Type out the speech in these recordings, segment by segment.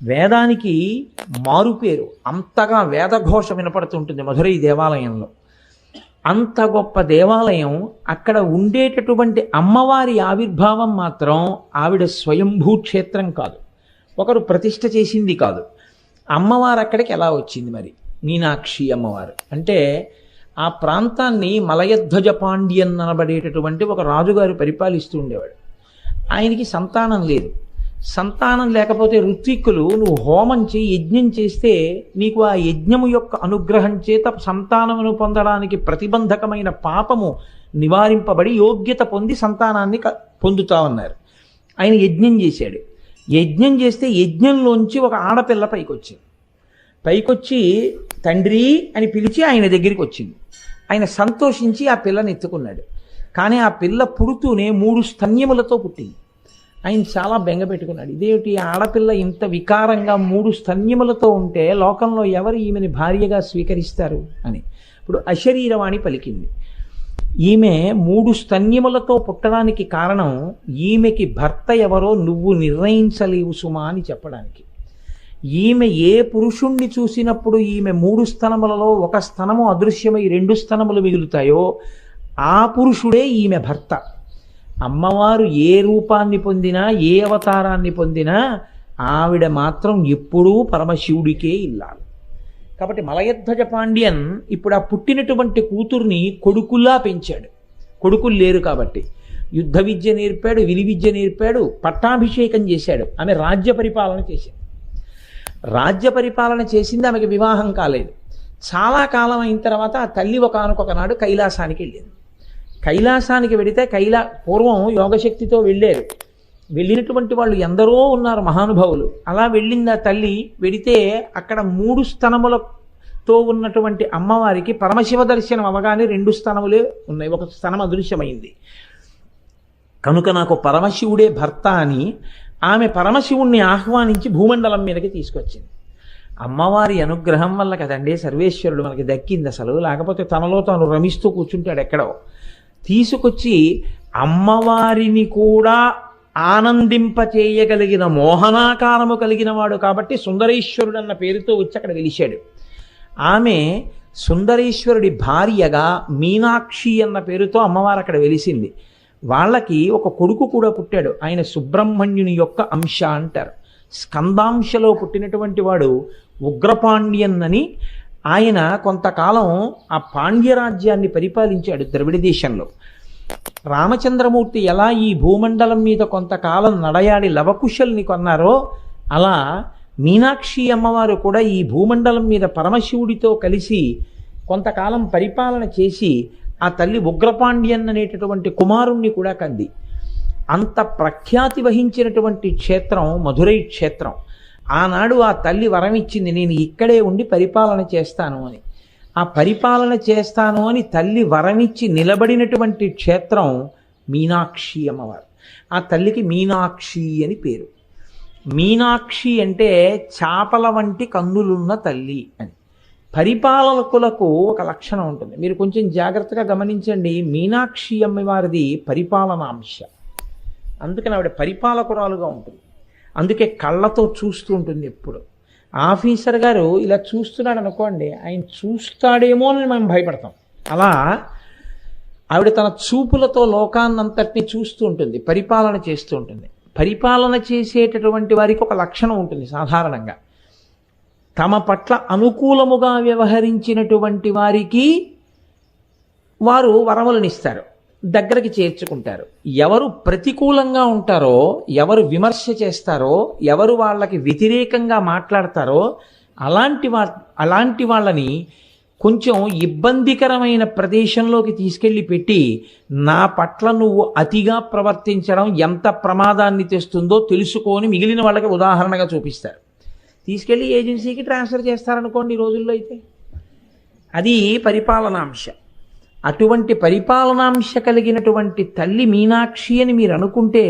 వేదానికి మారుపేరు. అంతగా వేదఘోష వినపడుతుంటుంది మధురై దేవాలయంలో. అంత గొప్ప దేవాలయం. అక్కడ ఉండేటటువంటి అమ్మవారి ఆవిర్భావం మాత్రం ఆవిడ స్వయంభూ క్షేత్రం కాదు, ఒకరు ప్రతిష్ఠ చేసింది కాదు. అమ్మవారు అక్కడికి ఎలా వచ్చింది మరి? మీనాక్షి అమ్మవారు అంటే ఆ ప్రాంతాన్ని మలయధ్వజ పాండ్యన్ అనబడేటటువంటి ఒక రాజుగారు పరిపాలిస్తూ ఉండేవాడు. ఆయనకి సంతానం లేదు. సంతానం లేకపోతే ఋత్విక్కులు నువ్వు హోమం చేయి, యజ్ఞం చేస్తే నీకు ఆ యజ్ఞము యొక్క అనుగ్రహం చేత సంతానమును పొందడానికి ప్రతిబంధకమైన పాపము నివారింపబడి యోగ్యత పొంది సంతానాన్ని పొందుతామన్నారు. ఆయన యజ్ఞం చేశాడు. యజ్ఞం చేస్తే యజ్ఞంలోంచి ఒక ఆడపిల్ల పైకొచ్చి తండ్రి అని పిలిచి ఆయన దగ్గరికి వచ్చింది. ఆయన సంతోషించి ఆ పిల్లని ఎత్తుకున్నాడు. కానీ ఆ పిల్ల పుడుతూనే 3 స్తన్యములతో పుట్టింది. ఆయన చాలా బెంగ పెట్టుకున్నాడు. ఇదేమిటి ఆడపిల్ల ఇంత వికారంగా 3 స్తన్యములతో ఉంటే లోకంలో ఎవరు ఈమెని భార్యగా స్వీకరిస్తారు అని. ఇప్పుడు అశరీరవాణి పలికింది. ఈమె 3 స్తన్యములతో పుట్టడానికి కారణం ఈమెకి భర్త ఎవరో నువ్వు నిర్ణయించలేవు సుమా అని చెప్పడానికి. ఈమె ఏ పురుషుణ్ణి చూసినప్పుడు ఈమె 3 స్తనములలో ఒక స్తనము అదృశ్యమై 2 స్తనములు మిగులుతాయో ఆ పురుషుడే ఈమె భర్త. అమ్మవారు ఏ రూపాన్ని పొందినా, ఏ అవతారాన్ని పొందినా ఆవిడ మాత్రం ఎప్పుడూ పరమశివుడికే ఇల్లాలి. కాబట్టి మలయధ్వజ పాండ్యన్ ఇప్పుడు ఆ పుట్టినటువంటి కూతుర్ని కొడుకుల్లా పెంచాడు. కొడుకులు లేరు కాబట్టి యుద్ధ విద్య నేర్పాడు, విలి విద్య నేర్పాడు, పట్టాభిషేకం చేశాడు. ఆమె రాజ్య పరిపాలన చేసింది. రాజ్య పరిపాలన చేసింది, ఆమెకి వివాహం కాలేదు. చాలా కాలం అయిన తర్వాత ఆ తల్లి ఒకానొకనాడు కైలాసానికి వెళ్ళింది. కైలాసానికి వెడితే పూర్వం యోగశక్తితో వెళ్ళారు. వెళ్ళినటువంటి వాళ్ళు ఎందరో ఉన్నారు మహానుభావులు. అలా వెళ్ళింది ఆ తల్లి. వెడితే అక్కడ 3 స్తనములతో ఉన్నటువంటి అమ్మవారికి పరమశివ దర్శనం అవగానే 2 స్తనములే ఉన్నాయి, ఒక స్తనం అదృశ్యమైంది. కనుక నాకు పరమశివుడే భర్త అని ఆమె పరమశివుణ్ణి ఆహ్వానించి భూమండలం మీదకి తీసుకొచ్చింది. అమ్మవారి అనుగ్రహం వల్ల కదండి సర్వేశ్వరుడు మనకి దక్కింది అసలు. లేకపోతే తనలో తాను రమిస్తూ కూర్చుంటాడు ఎక్కడో. తీసుకొచ్చి అమ్మవారిని కూడా ఆనందింపచేయగలిగిన మోహనాకారము కలిగిన వాడు కాబట్టి సుందరేశ్వరుడు అన్న పేరుతో వచ్చి అక్కడ వెలిశాడు. ఆమె సుందరేశ్వరుడి భార్యగా మీనాక్షి అన్న పేరుతో అమ్మవారు అక్కడ వెలిసింది. వాళ్ళకి ఒక కొడుకు కూడా పుట్టాడు. ఆయన సుబ్రహ్మణ్యుని యొక్క అంశ అంటారు. స్కందాంశలో పుట్టినటువంటి వాడు ఉగ్రపాండ్యన్ అని. ఆయన కొంతకాలం ఆ పాండ్యరాజ్యాన్ని పరిపాలించాడు ద్రవిడ దేశంలో. రామచంద్రమూర్తి ఎలా ఈ భూమండలం మీద కొంతకాలం నడయాడి లవకుశల్ని కొన్నారో అలా మీనాక్షి అమ్మవారు కూడా ఈ భూమండలం మీద పరమశివుడితో కలిసి కొంతకాలం పరిపాలన చేసి ఆ తల్లి ఉగ్రపాండ్యన్ అనేటటువంటి కుమారుణ్ణి కూడా కంది. అంత ప్రఖ్యాతి వహించినటువంటి క్షేత్రం మధురై క్షేత్రం. ఆనాడు ఆ తల్లి వరం ఇచ్చింది, నేను ఇక్కడే ఉండి పరిపాలన చేస్తాను అని. ఆ పరిపాలన చేస్తాను అని తల్లి వరమిచ్చి నిలబడినటువంటి క్షేత్రం మీనాక్షి అమ్మవారు. ఆ తల్లికి మీనాక్షి అని పేరు. మీనాక్షి అంటే చాపల వంటి కన్నులున్న తల్లి అని. పరిపాలకులకు ఒక లక్షణం ఉంటుంది, మీరు కొంచెం జాగ్రత్తగా గమనించండి. మీనాక్షి అమ్మవారిది పరిపాలనాంశ. అందుకని ఆవిడ పరిపాలకురాలుగా ఉంటుంది. అందుకే కళ్ళతో చూస్తూ ఉంటుంది ఎప్పుడు. ఆఫీసర్ గారు ఇలా చూస్తున్నాడు అనుకోండి, ఆయన చూస్తాడేమో అని మనం భయపడతాం. అలా ఆవిడ తన చూపులతో లోకాన్నంతటినీ చూస్తూ ఉంటుంది, పరిపాలన చేస్తూ ఉంటుంది. పరిపాలన చేసేటటువంటి వారికి ఒక లక్షణం ఉంటుంది సాధారణంగా. తమ పట్ల అనుకూలముగా వ్యవహరించినటువంటి వారికి వారు వరములనిస్తారు, దగ్గరికి చేర్చుకుంటారు. ఎవరు ప్రతికూలంగా ఉంటారో, ఎవరు విమర్శ చేస్తారో, ఎవరు వాళ్ళకి వ్యతిరేకంగా మాట్లాడతారో అలాంటి వాళ్ళని కొంచెం ఇబ్బందికరమైన ప్రదేశంలోకి తీసుకెళ్ళి పెట్టి, నా పట్ల నువ్వు అతిగా ప్రవర్తించడం ఎంత ప్రమాదాన్ని తెస్తుందో తెలుసుకొని మిగిలిన వాళ్ళకి ఉదాహరణగా చూపిస్తారు. తీసుకెళ్ళి ఏజెన్సీకి ట్రాన్స్ఫర్ చేస్తారనుకోండి ఈ రోజుల్లో అయితే. అది పరిపాలనాంశ. అటువంటి పరిపాలనాంశ కలిగినటువంటి తల్లి మీనాక్షి అని మీరు అనుకుంటే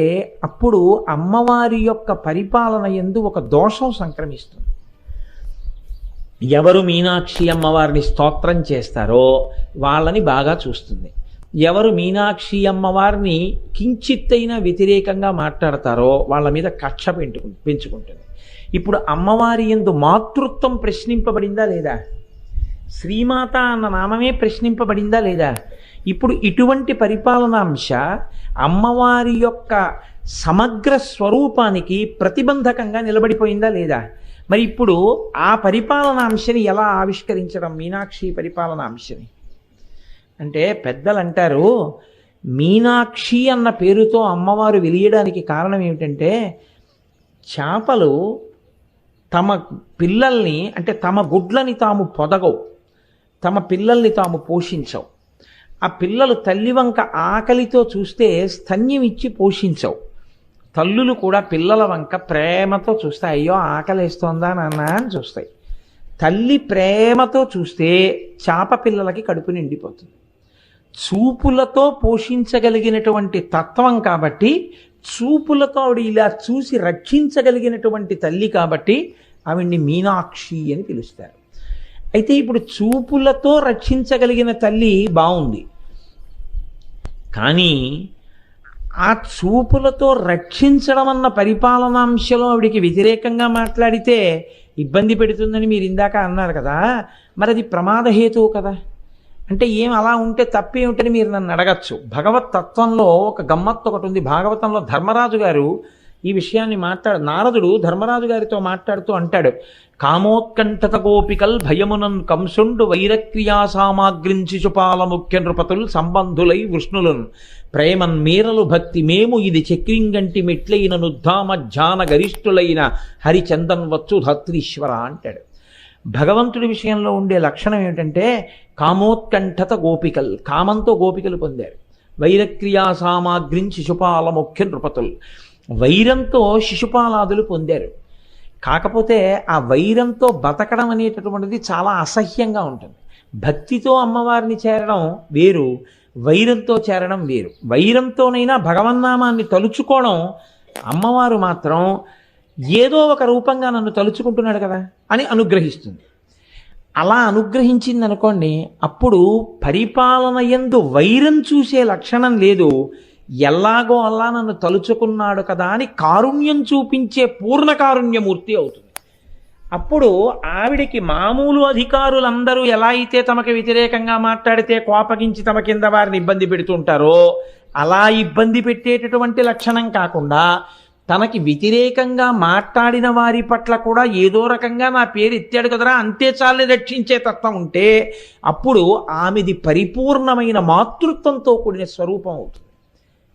అప్పుడు అమ్మవారి యొక్క పరిపాలన యందు ఒక దోషం సంక్రమిస్తుంది. ఎవరు మీనాక్షి అమ్మవారిని స్తోత్రం చేస్తారో వాళ్ళని బాగా చూస్తుంది. ఎవరు మీనాక్షి అమ్మవారిని కించిత్తైనా వ్యతిరేకంగా మాట్లాడతారో వాళ్ళ మీద కక్ష పెంచుకుంటుంది. ఇప్పుడు అమ్మవారి యందు మాతృత్వం ప్రశ్నింపబడిందా లేదా? శ్రీమాత అన్న నామమే ప్రశ్నింపబడిందా లేదా? ఇప్పుడు ఇటువంటి పరిపాలనాంశ అమ్మవారి యొక్క సమగ్ర స్వరూపానికి ప్రతిబంధకంగా నిలబడిపోయిందా లేదా? మరి ఇప్పుడు ఆ పరిపాలనాంశని ఎలా ఆవిష్కరించడం మీనాక్షి పరిపాలనాంశని అంటే పెద్దలు అంటారు, మీనాక్షి అన్న పేరుతో అమ్మవారు వెలియడానికి కారణం ఏమిటంటే చేపలు తమ పిల్లల్ని అంటే తమ గుడ్లని తాము పొదగవు, తమ పిల్లల్ని తాము పోషించవు. ఆ పిల్లలు తల్లి వంక ఆకలితో చూస్తే స్తన్యం ఇచ్చి పోషించవు. తల్లులు కూడా పిల్లల వంక ప్రేమతో చూస్తాయి, అయ్యో ఆకలిస్తోందా నాన్న అని చూస్తాయి. తల్లి ప్రేమతో చూస్తే చేప పిల్లలకి కడుపు నిండిపోతుంది. చూపులతో పోషించగలిగినటువంటి తత్వం కాబట్టి, చూపులతో ఆవిడ ఇలా చూసి రక్షించగలిగినటువంటి తల్లి కాబట్టి ఆవిడ్ని మీనాక్షి అని పిలుస్తారు. అయితే ఇప్పుడు చూపులతో రక్షించగలిగిన తల్లి బాగుంది, కానీ ఆ చూపులతో రక్షించడం అన్న పరిపాలనాంశలో ఆవిడికి వ్యతిరేకంగా మాట్లాడితే ఇబ్బంది పెడుతుందని మీరు ఇందాక అన్నారు కదా, మరి అది ప్రమాదహేతువు కదా. అంటే ఏం అలా ఉంటే తప్పేమిటని మీరు నన్ను అడగచ్చు. భగవత్ తత్వంలో ఒక గమ్మత్తు ఒకటి ఉంది. భాగవతంలో ధర్మరాజు గారు ఈ విషయాన్ని నారదుడు ధర్మరాజు గారితో మాట్లాడుతూ అంటాడు, కామోత్కంఠత గోపికల్ భయమునన్ కంసుండు వైరక్రియా సామాగ్రించి శుపాల ముఖ్య నృపతులు సంబంధులై వృష్ణులను ప్రేమన్ మీరలు భక్తి మేము ఇది చక్రింగంటి మెట్లైన నుద్ధామ ధ్యాన గరిష్ఠులైన హరిచందన్ వచ్చు ధత్రీశ్వర అంటాడు. భగవంతుడి విషయంలో ఉండే లక్షణం ఏమిటంటే కామోత్కంఠత గోపికల్, కామంతో గోపికలు పొందారు. వైరక్రియా సామాగ్రించి శిశుపాల ముఖ్య నృపతులు, వైరంతో శిశుపాలాదులు పొందారు. కాకపోతే ఆ వైరంతో బతకడం అనేటటువంటిది చాలా అసహ్యంగా ఉంటుంది. భక్తితో అమ్మవారిని చేరడం వేరు, వైరంతో చేరడం వేరు. వైరంతోనైనా భగవన్నామాన్ని తలుచుకోవడం, అమ్మవారు మాత్రం ఏదో ఒక రూపంగా నన్ను తలుచుకుంటున్నాడు కదా అని అనుగ్రహిస్తుంది. అలా అనుగ్రహించింది అనుకోండి, అప్పుడు పరిపాలన యందు వైరం చూసే లక్షణం లేదు, ఎలాగో అలా నన్ను తలుచుకున్నాడు కదా అని కారుణ్యం చూపించే పూర్ణ కారుణ్యమూర్తి అవుతుంది. అప్పుడు ఆవిడికి మామూలు అధికారులందరూ ఎలా అయితే తమకు వ్యతిరేకంగా మాట్లాడితే కోపగించి తమ కింద వారిని ఇబ్బంది పెడుతుంటారో అలా ఇబ్బంది పెట్టేటటువంటి లక్షణం కాకుండా, తనకి వ్యతిరేకంగా మాట్లాడిన వారి పట్ల కూడా ఏదో రకంగా నా పేరు ఎత్తాడు కదరా అంతే చాలని రక్షించే తత్వం ఉంటే అప్పుడు ఆమెది పరిపూర్ణమైన మాతృత్వంతో కూడిన స్వరూపం అవుతుంది.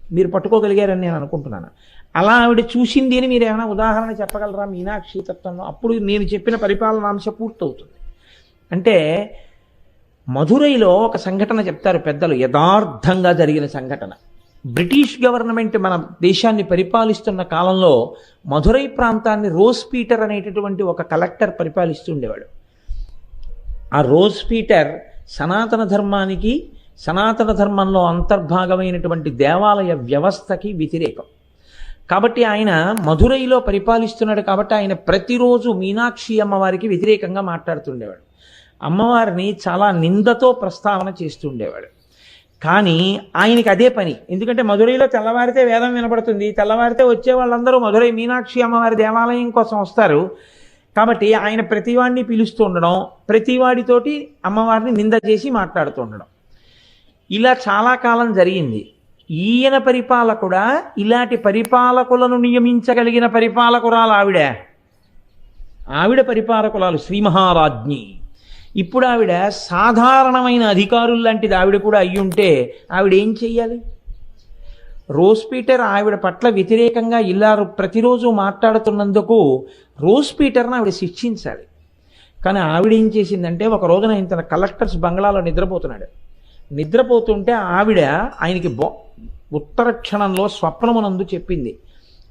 మీరు పట్టుకోగలిగారని నేను అనుకుంటున్నాను. అలా ఆవిడ చూసింది అని మీరు ఏమైనా ఉదాహరణ చెప్పగలరా మీనాక్షి తత్వంలో? అప్పుడు నేను చెప్పిన పరిపాలనాంశ పూర్తవుతుంది. అంటే మధురైలో ఒక సంఘటన చెప్తారు పెద్దలు, యథార్థంగా జరిగిన సంఘటన. బ్రిటిష్ గవర్నమెంట్ మన దేశాన్ని పరిపాలిస్తున్న కాలంలో మధురై ప్రాంతాన్ని రోజ్ పీటర్ అనేటటువంటి ఒక కలెక్టర్ పరిపాలిస్తూ ఉండేవాడు. ఆ రోజ్ పీటర్ సనాతన ధర్మానికి, సనాతన ధర్మంలో అంతర్భాగమైనటువంటి దేవాలయ వ్యవస్థకి వ్యతిరేకం. కాబట్టి ఆయన మధురైలో పరిపాలిస్తున్నాడు కాబట్టి ఆయన ప్రతిరోజు మీనాక్షి అమ్మవారికి వ్యతిరేకంగా మాట్లాడుతుండేవాడు. అమ్మవారిని చాలా నిందతో ప్రస్తావన చేస్తుండేవాడు. కానీ ఆయనకి అదే పని, ఎందుకంటే మధురైలో తెల్లవారితే వేదం వినపడుతుంది, తెల్లవారితే వచ్చే వాళ్ళందరూ మధురై మీనాక్షి అమ్మవారి దేవాలయం కోసం వస్తారు. కాబట్టి ఆయన ప్రతివాడిని పిలుస్తూ ఉండడం, ప్రతివాడితోటి అమ్మవారిని నింద చేసి మాట్లాడుతూ ఉండడం, ఇలా చాలా కాలం జరిగింది. ఈయన పరిపాలకుడా, ఇలాంటి పరిపాలకులను నియమించగలిగిన పరిపాలకురాలు ఆవిడ పరిపాలకురాలు శ్రీ మహారాజ్ఞి. ఇప్పుడు ఆవిడ సాధారణమైన అధికారులు లాంటిది ఆవిడ కూడా అయ్యుంటే ఆవిడ ఏం చెయ్యాలి? రోజ్ పీటర్ ఆవిడ పట్ల వ్యతిరేకంగా ఇలా ప్రతిరోజు మాట్లాడుతున్నందుకు రోజ్ పీటర్ని ఆవిడ శిక్షించాలి. కానీ ఆవిడ ఏం చేసిందంటే, ఒక రోజున ఇంత కలెక్టర్స్ బంగ్లాలో నిద్రపోతుంటే ఆవిడ ఆయనకి ఉత్తర క్షణంలో స్వప్నమునందు చెప్పింది,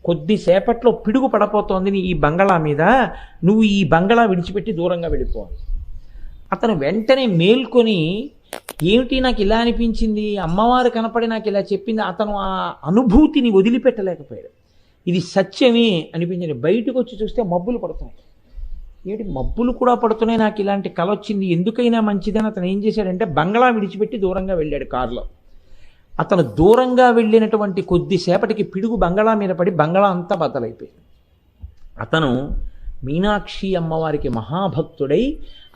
కొద్దిసేపట్లో పిడుగు పడపోతోంది ఈ బంగళా మీద, నువ్వు ఈ బంగళా విడిచిపెట్టి దూరంగా వెళ్ళిపోవాలి. అతను వెంటనే మేల్కొని, ఏమిటి నాకు ఇలా అనిపించింది, అమ్మవారు కనపడి నాకు ఇలా చెప్పింది. అతను ఆ అనుభూతిని వదిలిపెట్టలేకపోయాడు. ఇది సత్యమే అనిపించింది. బయటకు వచ్చి చూస్తే మబ్బులు పడుతున్నాయి. ఏమిటి మబ్బులు కూడా పడుతున్నాయి, నాకు ఇలాంటి కల వచ్చింది, ఎందుకైనా మంచిదని అతను ఏం చేశాడంటే బంగళా విడిచిపెట్టి దూరంగా వెళ్ళాడు కారులో. అతను దూరంగా వెళ్ళినటువంటి కొద్దిసేపటికి పిడుగు బంగళా మీద పడి బంగళా అంతా బద్దలైపోయింది. అతను మీనాక్షి అమ్మవారికి మహాభక్తుడై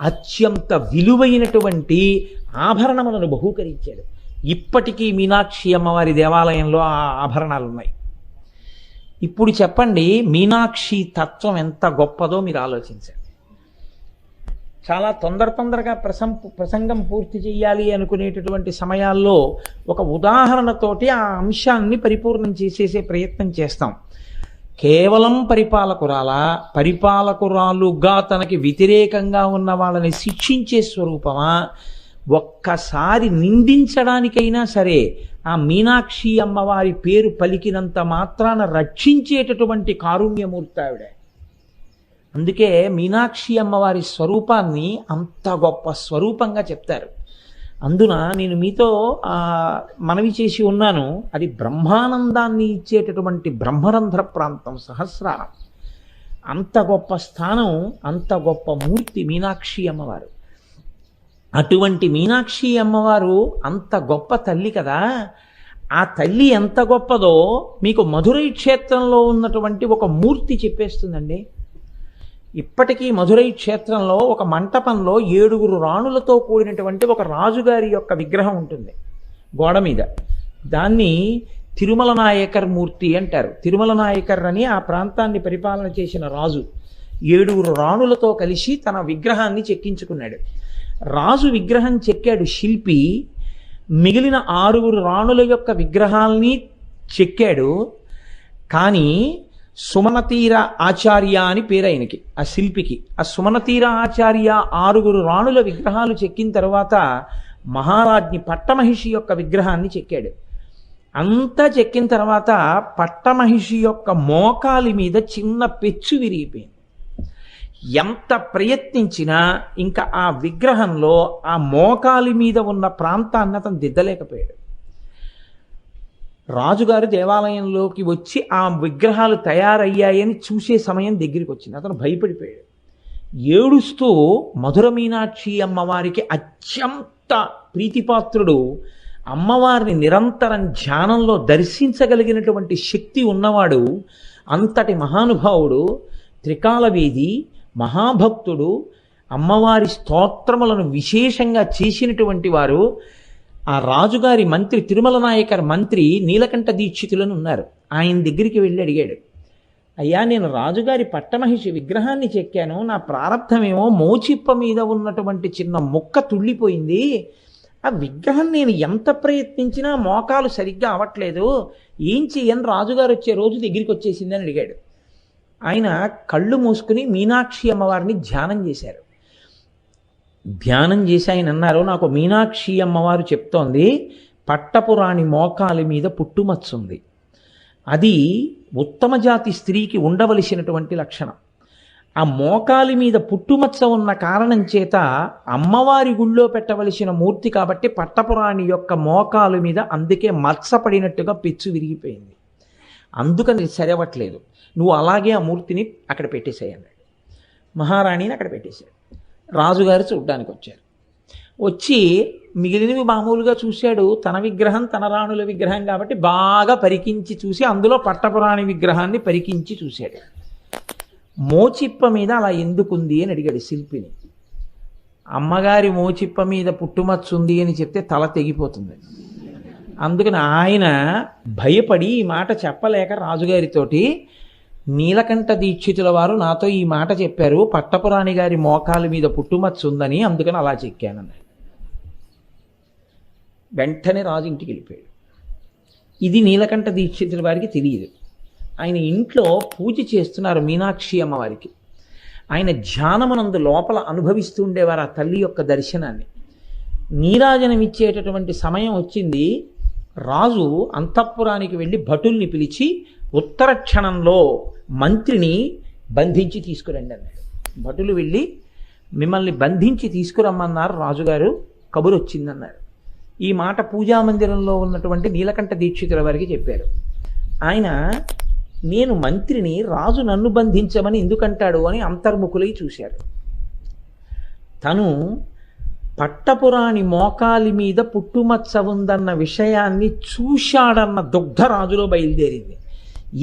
అత్యంత విలువైనటువంటి ఆభరణములను బహూకరించాడు. ఇప్పటికీ మీనాక్షి అమ్మవారి దేవాలయంలో ఆ ఆభరణాలు ఉన్నాయి. ఇప్పుడు చెప్పండి, మీనాక్షి తత్వం ఎంత గొప్పదో మీరు ఆలోచించండి. చాలా తొందరగా ప్రసంగం పూర్తి చేయాలి అనుకునేటటువంటి సమయాల్లో ఒక ఉదాహరణతోటి ఆ అంశాన్ని పరిపూర్ణం చేసేసే ప్రయత్నం చేస్తాం. కేవలం పరిపాలకురాలుగా తనకి వ్యతిరేకంగా ఉన్న వాళ్ళని శిక్షించే స్వరూపమా, ఒక్కసారి నిందించడానికైనా సరే ఆ మీనాక్షి అమ్మవారి పేరు పలికినంత మాత్రాన రక్షించేటటువంటి కారుణ్యమూర్తి ఆవిడ. అందుకే మీనాక్షి అమ్మవారి స్వరూపాన్ని అంత గొప్ప స్వరూపంగా చెప్తారు. అందున నేను మీతో మనవి చేసి ఉన్నాను, అది బ్రహ్మానందాన్ని ఇచ్చేటటువంటి బ్రహ్మరంధ్ర ప్రాంతం సహస్రారం. అంత గొప్ప స్థానం, అంత గొప్ప మూర్తి మీనాక్షి అమ్మవారు. అటువంటి మీనాక్షి అమ్మవారు అంత గొప్ప తల్లి కదా. ఆ తల్లి ఎంత గొప్పదో మీకు మధురై క్షేత్రంలో ఉన్నటువంటి ఒక మూర్తి చెప్పేస్తుందండి. ఇప్పటికీ మధురై క్షేత్రంలో ఒక మంటపంలో 7 రాణులతో కూడినటువంటి ఒక రాజుగారి యొక్క విగ్రహం ఉంటుంది గోడ మీద. దాన్ని తిరుమల నాయకర్ మూర్తి అంటారు. తిరుమల నాయకర్ అని ఆ ప్రాంతాన్ని పరిపాలన చేసిన రాజు 7 రాణులతో కలిసి తన విగ్రహాన్ని చెక్కించుకున్నాడు. రాజు విగ్రహం చెక్కాడు శిల్పి, మిగిలిన 6 రాణుల యొక్క విగ్రహాల్ని చెక్కాడు. కానీ సుమనతీర ఆచార్య అని పేరు ఆయనకి, ఆ శిల్పికి. ఆ సుమనతీర ఆచార్య 6 రాణుల విగ్రహాలు చెక్కిన తర్వాత మహారాజ్ఞి పట్టమహిషి యొక్క విగ్రహాన్ని చెక్కాడు. అంతా చెక్కిన తర్వాత పట్టమహిషి యొక్క మోకాలి మీద చిన్న పెచ్చు విరిగిపోయింది. ఎంత ప్రయత్నించినా ఇంకా ఆ విగ్రహంలో ఆ మోకాలి మీద ఉన్న ప్రాంతాన్ని అతను దిద్దలేకపోయాడు. రాజుగారు దేవాలయంలోకి వచ్చి ఆ విగ్రహాలు తయారయ్యాయని చూసే సమయం దగ్గరికి వచ్చింది. అతను భయపడిపోయాడు. ఏడుస్తూ మధుర మీనాక్షి అమ్మవారికి అత్యంత ప్రీతిపాత్రుడు, అమ్మవారిని నిరంతరం ధ్యానంలో దర్శించగలిగినటువంటి శక్తి ఉన్నవాడు, అంతటి మహానుభావుడు, త్రికాలవేది, మహాభక్తుడు, అమ్మవారి స్తోత్రములను విశేషంగా చేసినటువంటి వారు. ఆ రాజుగారి మంత్రి, తిరుమల నాయకర్ మంత్రి నీలకంఠ దీక్షితులను ఉన్నారు. ఆయన దగ్గరికి వెళ్ళి అడిగాడు, అయ్యా నేను రాజుగారి పట్టమహిషి విగ్రహాన్ని చెక్కాను, నా ప్రారంధమేమో మోచిప్ప మీద ఉన్నటువంటి చిన్న ముక్క తుళ్ళిపోయింది, ఆ విగ్రహం నేను ఎంత ప్రయత్నించినా మోకాలు సరిగ్గా అవ్వట్లేదు, ఏం చెయ్యని రాజుగారు వచ్చే రోజు దగ్గరికి వచ్చేసిందని అడిగాడు. ఆయన కళ్ళు మూసుకుని మీనాక్షి అమ్మవారిని ధ్యానం చేశారు. ధ్యానం చేసి ఆయన అన్నారు, నాకు మీనాక్షి అమ్మవారు చెప్తోంది, పట్టపురాణి మోకాలి మీద పుట్టుమచ్చుంది, అది ఉత్తమ జాతి స్త్రీకి ఉండవలసినటువంటి లక్షణం. ఆ మోకాలి మీద పుట్టుమచ్చ ఉన్న కారణం చేత అమ్మవారి గుళ్ళో పెట్టవలసిన మూర్తి కాబట్టి పట్టపురాణి యొక్క మోకాలు మీద అందుకే మచ్చపడినట్టుగా పెచ్చు విరిగిపోయింది, అందుకని సరవట్లేదు, నువ్వు అలాగే ఆ మూర్తిని అక్కడ పెట్టేసేయన్నాడు. మహారాణిని అక్కడ పెట్టేశాడు. రాజుగారు చూడ్డానికి వచ్చారు. వచ్చి మిగిలినవి మామూలుగా చూశాడు. తన విగ్రహం తన రాణుల విగ్రహం కాబట్టి బాగా పరికించి చూసి అందులో పట్టపురాణి విగ్రహాన్ని పరికించి చూశాడు. మోచిప్ప మీద అలా ఎందుకుంది అని అడిగాడు శిల్పిని. అమ్మగారి మోచిప్ప మీద పుట్టుమచ్చుంది అని చెప్తే తల తెగిపోతుంది. అందుకని ఆయన భయపడి ఈ మాట చెప్పలేక రాజుగారితోటి, నీలకంఠ దీక్షితుల వారు నాతో ఈ మాట చెప్పారు, పట్టపురాణి గారి మోకాలు మీద పుట్టుమచ్చ ఉందని, అందుకని అలా చెక్కానన్నాడు. వెంటనే రాజు ఇంటికి వెళ్ళిపోయాడు. ఇది నీలకంఠ దీక్షితుల వారికి తెలియదు. ఆయన ఇంట్లో పూజ చేస్తున్నారు మీనాక్షి అమ్మవారికి. ఆయన ధ్యానమునందు లోపల అనుభవిస్తూ ఉండేవారు ఆ తల్లి యొక్క దర్శనాన్ని. నీరాజనం ఇచ్చేటటువంటి సమయం వచ్చింది. రాజు అంతఃపురానికి వెళ్ళి భటుల్ని పిలిచి ఉత్తర క్షణంలో మంత్రిని బంధించి తీసుకురండి అన్నాడు. భటులు వెళ్ళి మిమ్మల్ని బంధించి తీసుకురమ్మన్నారు రాజుగారు, కబురు వచ్చిందన్నారు. ఈ మాట పూజామందిరంలో ఉన్నటువంటి నీలకంఠ దీక్షితుల వారికి చెప్పారు. ఆయన, నేను మంత్రిని, రాజు నన్ను బంధించమని ఎందుకంటాడు అని అంతర్ముఖులై చూశారు. తను పట్టపురాణి మోకాలి మీద పుట్టుమచ్చ ఉందన్న విషయాన్ని చూశాడన్న దుగ్ధ రాజులో బయలుదేరింది.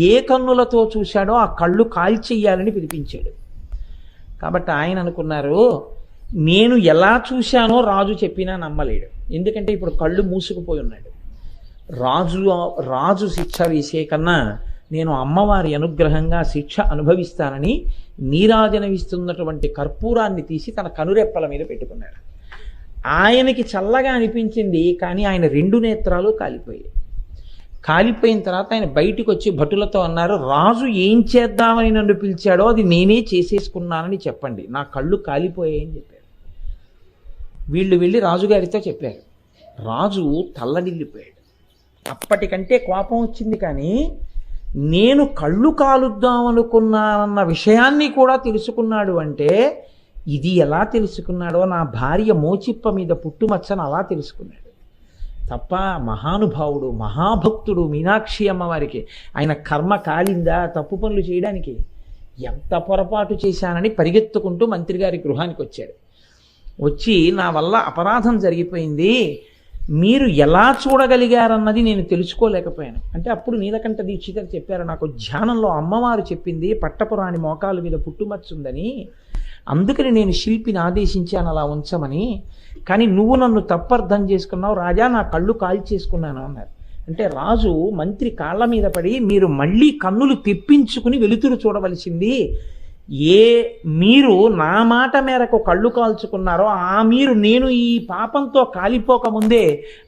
ఏ కన్నులతో చూశాడో ఆ కళ్ళు కాల్చెయ్యాలని పిలిపించాడు. కాబట్టి ఆయన అనుకున్నారు, నేను ఎలా చూశానో రాజు చెప్పినా నమ్మలేడు. ఎందుకంటే ఇప్పుడు కళ్ళు మూసుకుపోయి ఉన్నాడు. రాజు శిక్ష వేసే కన్నా నేను అమ్మవారి అనుగ్రహంగా శిక్ష అనుభవిస్తానని నీరాజనవిస్తున్నటువంటి కర్పూరాన్ని తీసి తన కనురెప్పల మీద పెట్టుకున్నాడు. ఆయనకి చల్లగా అనిపించింది, కానీ ఆయన 2 నేత్రాలు కాలిపోయాయి. కాలిపోయిన తర్వాత ఆయన బయటికి వచ్చి భటులతో అన్నారు, రాజు ఏం చేద్దామని నన్ను పిలిచాడో అది నేనే చేసేసుకున్నానని చెప్పండి, నా కళ్ళు కాలిపోయాయని చెప్పారు. వీళ్ళు వెళ్ళి రాజుగారితో చెప్పారు. రాజు తల్లడిల్లిపోయాడు. అప్పటికంటే కోపం వచ్చింది, కానీ నేను కళ్ళు కాలుద్దామనుకున్నానన్న విషయాన్ని కూడా తెలుసుకున్నాడు. అంటే ఇది ఎలా తెలుసుకున్నాడో, నా భార్య మోచిప్ప మీద పుట్టుమచ్చను అలా తెలుసుకున్నాడు తప్ప. మహానుభావుడు, మహాభక్తుడు మీనాక్షి అమ్మవారికి. ఆయన కర్మ కాలిందా తప్పు పనులు చేయడానికి? ఎంత పొరపాటు చేశానని పరిగెత్తుకుంటూ మంత్రి గారి గృహానికి వచ్చాడు. వచ్చి, నా వల్ల అపరాధం జరిగిపోయింది, మీరు ఎలా చూడగలిగారన్నది నేను తెలుసుకోలేకపోయాను అంటే. అప్పుడు నీలకంఠ దీక్షితర్ చెప్పారు, నాకు ధ్యానంలో అమ్మవారు చెప్పింది పట్టపురాణి మోకాలు మీద పుట్టుమచ్చుందని, అందుకని నేను శిల్పిని ఆదేశించాను అలా ఉంచమని. కానీ నువ్వు నన్ను తప్పర్థం చేసుకున్నావు రాజా, నా కళ్ళు కాల్చేసుకున్నాను అన్నారు. అంటే రాజు మంత్రి కాళ్ళ మీద పడి, మీరు మళ్ళీ కన్నులు తెప్పించుకుని వెలుతురు చూడవలసింది, మీరు నా మాట మేరకు కళ్ళు కాల్చుకున్నారో నేను ఈ పాపంతో కాలిపోకముందే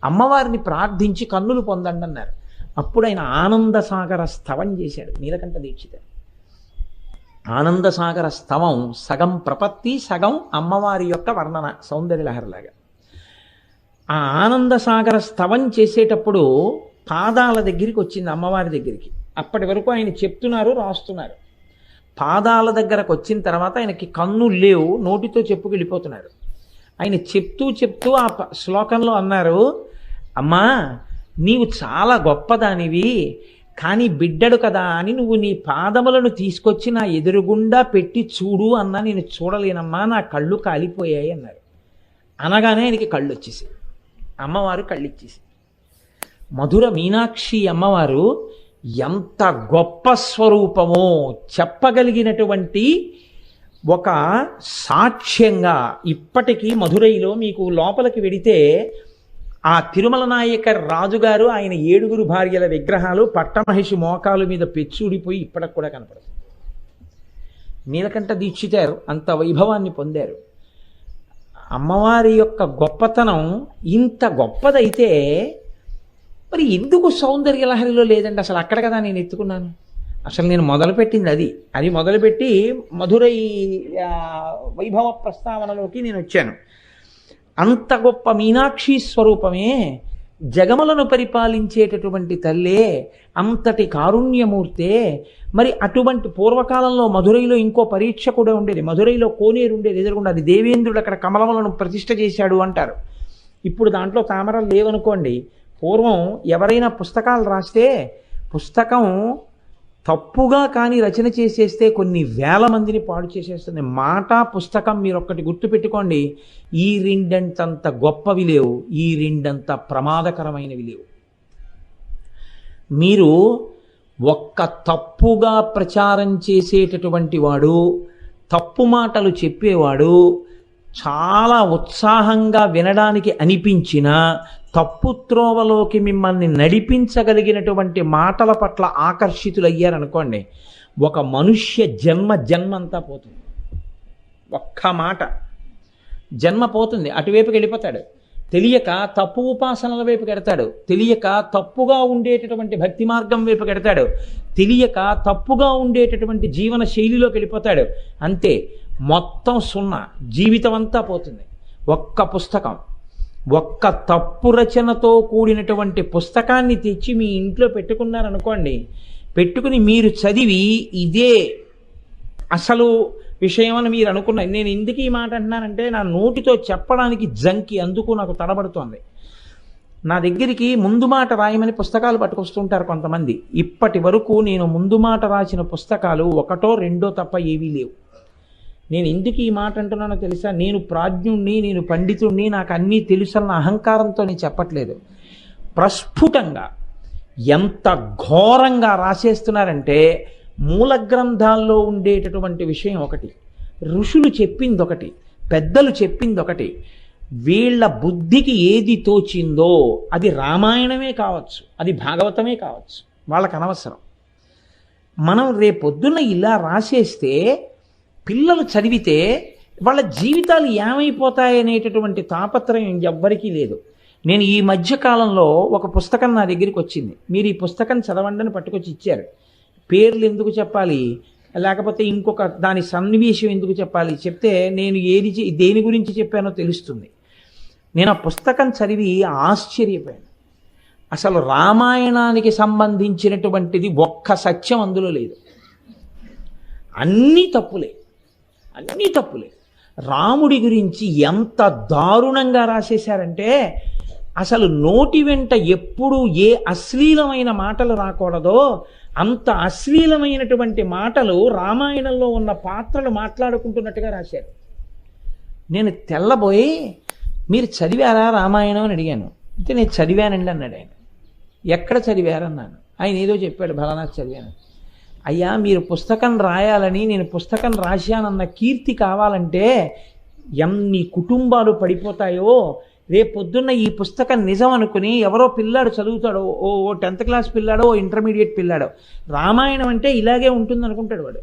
అమ్మవారిని ప్రార్థించి కన్నులు పొందండి అన్నారు. అప్పుడు ఆయన ఆనందసాగర స్తవం చేశాడు నీలకంఠ దీక్షితుడు. ఆనందసాగర స్తవం సగం ప్రపత్తి, సగం అమ్మవారి యొక్క వర్ణన, సౌందర్యలహరిలాగా. ఆ ఆనందసాగర స్తవం చేసేటప్పుడు పాదాల దగ్గరికి వచ్చింది, అమ్మవారి దగ్గరికి. అప్పటి వరకు ఆయన చెప్తున్నారు, రాస్తున్నారు. పాదాల దగ్గరకు వచ్చిన తర్వాత ఆయనకి కన్నులు లేవు, నోటితో చెప్పుకెళ్ళిపోతున్నారు. ఆయన చెప్తూ ఆ శ్లోకంలో అన్నారు, అమ్మా నీవు చాలా గొప్పదానివి, కానీ బిడ్డడు కదా అని నువ్వు నీ పాదములను తీసుకొచ్చి నా ఎదురుగుండా పెట్టి చూడు అన్నా నేను చూడలేనమ్మా, నా కళ్ళు కాలిపోయాయి అన్నారు. అనగానే ఆయనకి కళ్ళు వచ్చేసి, అమ్మవారు కళ్ళు ఇచ్చేసి. మధుర మీనాక్షి అమ్మవారు ఎంత గొప్ప స్వరూపమో చెప్పగలిగినటువంటి ఒక సాక్ష్యంగా ఇప్పటికీ మధురైలో మీకు లోపలికి వెడితే ఆ తిరుమల నాయక రాజుగారు ఆయన 7 భార్యల విగ్రహాలు పట్టమహిషి మోకాలు మీద పెచ్చుడిపోయి ఇప్పటికి కూడా కనపడుతుంది. నీలకంఠ దీక్షితారు అంత వైభవాన్ని పొందారు. అమ్మవారి యొక్క గొప్పతనం ఇంత గొప్పదైతే మరి ఎందుకు సౌందర్యలహరిలో లేదండి? అసలు అక్కడ కదా నేను ఎత్తుకున్నాను. అసలు నేను మొదలుపెట్టింది అది మొదలుపెట్టి మధురై వైభవ ప్రస్తావనలోకి నేను వచ్చాను. అంత గొప్ప మీనాక్షి స్వరూపమే, జగములను పరిపాలించేటటువంటి తల్లే, అంతటి కారుణ్యమూర్తే. మరి అటువంటి పూర్వకాలంలో మధురైలో ఇంకో పరీక్ష కూడా ఉండేది. మధురైలో కోనేరు ఉండేది ఎదురుగుండా, అది దేవేంద్రుడు అక్కడ కమలములను ప్రతిష్ఠ చేశాడు అంటారు. ఇప్పుడు దాంట్లో తామరలు లేవనుకోండి. పూర్వం ఎవరైనా పుస్తకాలు రాస్తే పుస్తకం తప్పుగా కానీ రచన చేసేస్తే కొన్ని వేల మందిని పాడు చేసేస్తుంది. మాట పుస్తకం మీరు ఒక్కటి గుర్తుపెట్టుకోండి, ఈ రెండంతంత గొప్పవి లేవు, ఈ రెండంత ప్రమాదకరమైనవి లేవు. మీరు ఒక్క తప్పుగా ప్రచారం చేసేటటువంటి వాడు, తప్పు మాటలు చెప్పేవాడు చాలా ఉత్సాహంగా వినడానికి అనిపించిన తప్పు త్రోవలోకి మిమ్మల్ని నడిపించగలిగినటువంటి మాటల పట్ల ఆకర్షితులయ్యారనుకోండి, ఒక మనుష్య జన్మంతా పోతుంది. ఒక్క మాట జన్మ పోతుంది, అటువైపుకి వెళ్ళిపోతాడు. తెలియక తప్పు ఉపాసనల వైపు కెడతాడు, తెలియక తప్పుగా ఉండేటటువంటి భక్తి మార్గం వైపు కెడతాడు, తెలియక తప్పుగా ఉండేటటువంటి జీవన శైలిలోకి వెళ్ళిపోతాడు. అంతే, మొత్తం సున్నా, జీవితం అంతా పోతుంది. ఒక్క పుస్తకం, ఒక్క తప్పు రచనతో కూడినటువంటి పుస్తకాన్ని తెచ్చి మీ ఇంట్లో పెట్టుకున్నారనుకోండి, పెట్టుకుని మీరు చదివి ఇదే అసలు విషయం అని మీరు అనుకున్న. నేను ఎందుకు ఈ మాట అంటున్నానంటే, నా నోటితో చెప్పడానికి జంకి, అందుకు నాకు తడబడుతోంది. నా దగ్గరికి ముందు మాట రాయమని పుస్తకాలు పట్టుకొస్తుంటారు కొంతమంది. ఇప్పటి వరకు నేను ముందు మాట రాసిన పుస్తకాలు 1, 2 తప్ప ఏవీ లేవు. నేను ఎందుకు ఈ మాట అంటున్నానో తెలుసా? నేను ప్రాజ్ఞుణ్ణి, నేను పండితుణ్ణి, నాకు అన్నీ తెలుసన్న అహంకారంతో నేను చెప్పట్లేదు. ప్రస్ఫుటంగా ఎంత ఘోరంగా రాసేస్తున్నారంటే, మూల గ్రంథాల్లో ఉండేటటువంటి విషయం ఒకటి, ఋషులు చెప్పింది ఒకటి, పెద్దలు చెప్పింది ఒకటి. వీళ్ళ బుద్ధికి ఏది తోచిందో అది రామాయణమే కావచ్చు, అది భాగవతమే కావచ్చు, వాళ్ళకి అనవసరం. మనం రేపొద్దున ఇలా రాసేస్తే పిల్లలు చదివితే వాళ్ళ జీవితాలు ఏమైపోతాయనేటటువంటి తాపత్రయం ఎవ్వరికీ లేదు. నేను ఈ మధ్య కాలంలో ఒక పుస్తకం నా దగ్గరికి వచ్చింది. మీరు ఈ పుస్తకం చదవండి అని పట్టుకొచ్చి ఇచ్చారు. పేర్లు ఎందుకు చెప్పాలి, లేకపోతే ఇంకొక దాని సన్నివేశం ఎందుకు చెప్పాలి, చెప్తే నేను దేని గురించి చెప్పానో తెలుస్తుంది. నేను ఆ పుస్తకం చదివి ఆశ్చర్యపోయాను. అసలు రామాయణానికి సంబంధించినటువంటిది ఒక్క సత్యం అందులో లేదు. అన్నీ తప్పులే, అన్నీ తప్పులే. రాముడి గురించి ఎంత దారుణంగా రాసేశారంటే అసలు నోటి వెంట ఎప్పుడు ఏ అశ్లీలమైన మాటలు రాకూడదో అంత అశ్లీలమైనటువంటి మాటలు రామాయణంలో ఉన్న పాత్రలు మాట్లాడుకుంటున్నట్టుగా రాశారు. నేను తెల్లబోయి, మీరు చదివారా రామాయణం అని అడిగాను. అంటే నేను చదివానండి అన్నాడు ఆయన. ఎక్కడ చదివారన్నాను. ఆయన ఏదో చెప్పాడు, బలానాథ్ చదివాను. అయ్యా, మీరు పుస్తకం రాయాలని నేను పుస్తకం రాశానన్న కీర్తి కావాలంటే ఎన్ని కుటుంబాలు పడిపోతాయో. రేపొద్దున్న ఈ పుస్తకం నిజం అనుకుని ఎవరో పిల్లాడు చదువుతాడో, ఓ 10th క్లాస్ పిల్లాడో, ఓ ఇంటర్మీడియట్ పిల్లాడో, రామాయణం అంటే ఇలాగే ఉంటుంది అనుకుంటాడు వాడు.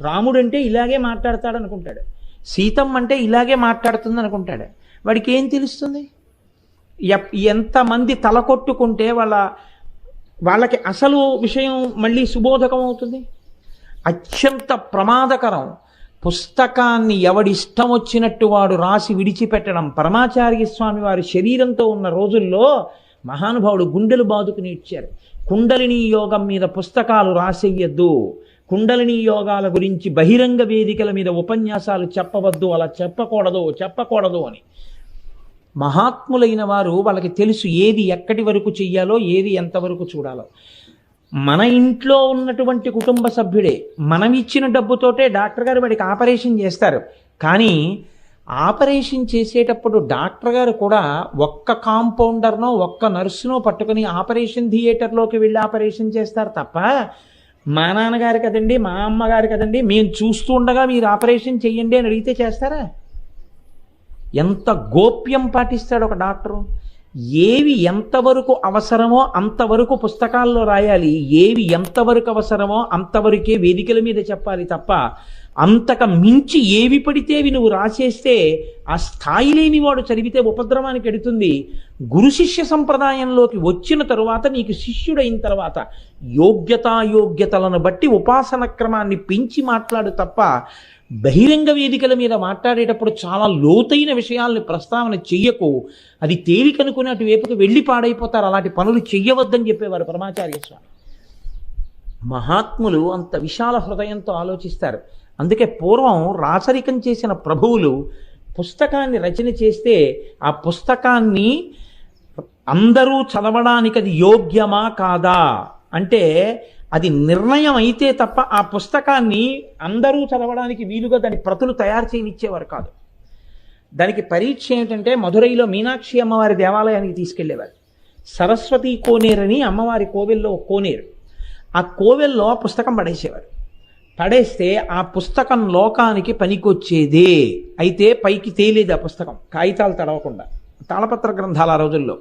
రాముడు అంటే ఇలాగే మాట్లాడతాడు అనుకుంటాడు. సీతమ్మ అంటే ఇలాగే మాట్లాడుతుంది అనుకుంటాడు. వాడికి ఏం తెలుస్తుంది? ఎంతమంది తలకొట్టుకుంటే వాళ్ళకి అసలు విషయం మళ్ళీ సుబోధకం అవుతుంది. అత్యంత ప్రమాదకరం. పుస్తకాన్ని ఎవడిష్టం వచ్చినట్టు వాడు రాసి విడిచిపెట్టడం. పరమాచార్య స్వామి వారి శరీరంతో ఉన్న రోజుల్లో మహానుభావుడు గుండెలు బాదుకుని ఇచ్చారు. కుండలిని యోగం మీద పుస్తకాలు రాసేయద్దు, కుండలిని యోగాల గురించి బహిరంగ వేదికల మీద ఉపన్యాసాలు చెప్పవద్దు, అలా చెప్పకూడదు అని. మహాత్ములైన వారు వాళ్ళకి తెలుసు ఏది ఎక్కడి వరకు చెయ్యాలో, ఏది ఎంతవరకు చూడాలో. మన ఇంట్లో ఉన్నటువంటి కుటుంబ సభ్యుడే మనం ఇచ్చిన డబ్బుతోటే డాక్టర్ గారు వాడికి ఆపరేషన్ చేస్తారు. కానీ ఆపరేషన్ చేసేటప్పుడు డాక్టర్ గారు కూడా ఒక్క కాంపౌండర్నో ఒక్క నర్సునో పట్టుకుని ఆపరేషన్ థియేటర్లోకి వెళ్ళి ఆపరేషన్ చేస్తారు తప్ప, మా నాన్నగారు కదండి, మా అమ్మగారు కదండి, మేము చూస్తూ ఉండగా మీరు ఆపరేషన్ చెయ్యండి అని అడిగితే చేస్తారా? ఎంత గోప్యం పాటిస్తాడు ఒక డాక్టరు. ఏవి ఎంతవరకు అవసరమో అంతవరకు పుస్తకాల్లో రాయాలి, ఏవి ఎంతవరకు అవసరమో అంతవరకే వేదికల మీద చెప్పాలి తప్ప అంతక మించి ఏవి పడితే అవి నువ్వు రాసేస్తే ఆ స్థాయి లేని వాడు చదివితే ఉపద్రవానికి ఎడుతుంది. గురు శిష్య సంప్రదాయంలోకి వచ్చిన తరువాత, నీకు శిష్యుడైన తర్వాత యోగ్యతాయోగ్యతలను బట్టి ఉపాసన క్రమాన్ని పెంచి మాట్లాడు తప్ప బహిరంగ వేదికల మీద మాట్లాడేటప్పుడు చాలా లోతైన విషయాల్ని ప్రస్తావన చెయ్యకు. అది తేలికనుకుని అటువైపుకి వెళ్ళి పాడైపోతారు. అలాంటి పనులు చెయ్యవద్దని చెప్పేవారు పరమాచార్య స్వామి. మహాత్ములు అంత విశాల హృదయంతో ఆలోచిస్తారు. అందుకే పూర్వం రాచరికం చేసిన ప్రభువులు పుస్తకాన్ని రచన చేస్తే ఆ పుస్తకాన్ని అందరూ చదవడానికి అది యోగ్యమా కాదా అంటే అది నిర్ణయం అయితే తప్ప ఆ పుస్తకాన్ని అందరూ చదవడానికి వీలుగా దాని ప్రతులు తయారు చేయనిచ్చేవారు కాదు. దానికి పరీక్ష ఏమిటంటే, మధురైలో మీనాక్షి అమ్మవారి దేవాలయానికి తీసుకెళ్లేవారు. సరస్వతి కోనేరు అని అమ్మవారి కోవెల్లో కోనేరు. ఆ కోవెల్లో పుస్తకం పడేసేవారు. పడేస్తే ఆ పుస్తకం లోకానికి పనికొచ్చేదే అయితే పైకి తేలేది. ఆ పుస్తకం కాగితాలు తడవకుండా, తాళపత్ర గ్రంథాలు ఆ రోజుల్లో